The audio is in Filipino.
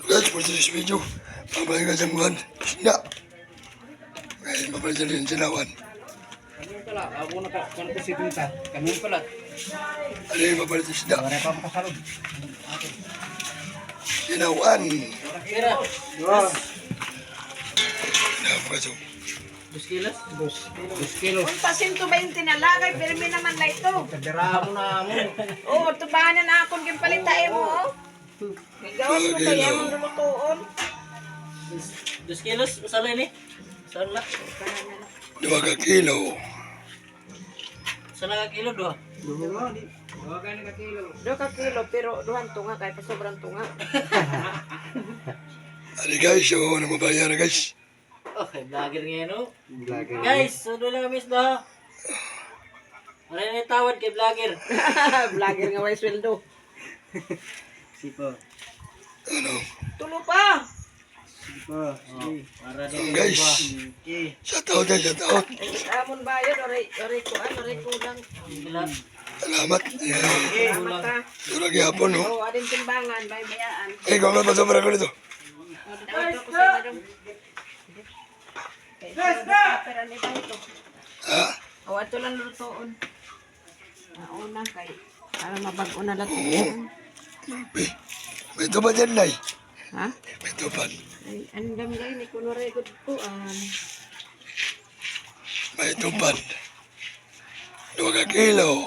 Guys, for this video, pabalik ka sa muhan. Isda. Ngayon, mabalik sa rin sinawan. Kami pala, ako nakakanta si Pinta. Kami pala. Ano yung mabalik sa isda? Wala pa makasalog. Sinawan. Kira. Sinawan ka so. 2 kilos? 2 kilos. Punta 120 na lagay, pero may naman na ito. Kadira mo na mo. Oo, tubahanan na akong yung palitay mo, oh. May gawas mo kaya mong lulutuon. 2 kilos? Usalay ni? Saan na? 2 kilo. Saan na ka kilo? 2? 2 ka kilo, pero duhan tunga, kahit pa sobrang tunga. Ano guys, yung ano mabayaran guys. Okay, vlogger ngayon, no? Guys, sundo lang kami isda. Ano yung tawad kay vlogger? Vlogger nga may sweldo. Sipo. Ano? Tulo pa! Sipo. Para din Guys. Okay. Shout out guys, shout out. Amon bayad, oray ko lang. Bilang. Salamat. Salamat ka. Ito lagi hapon, no? Oo, ading timbangan, may bayaan. Eh, kung ano masabara ko nito? Dito ko sa madam. Pero ni ba ito? Ha? O, ito lang lutuon. Nauna kay, para mabago na lutuon. May tupan dyan, Nay. Ha? May tupan. Ay, andam gay, ni kuno regod ko. May tupan. 2 kilo.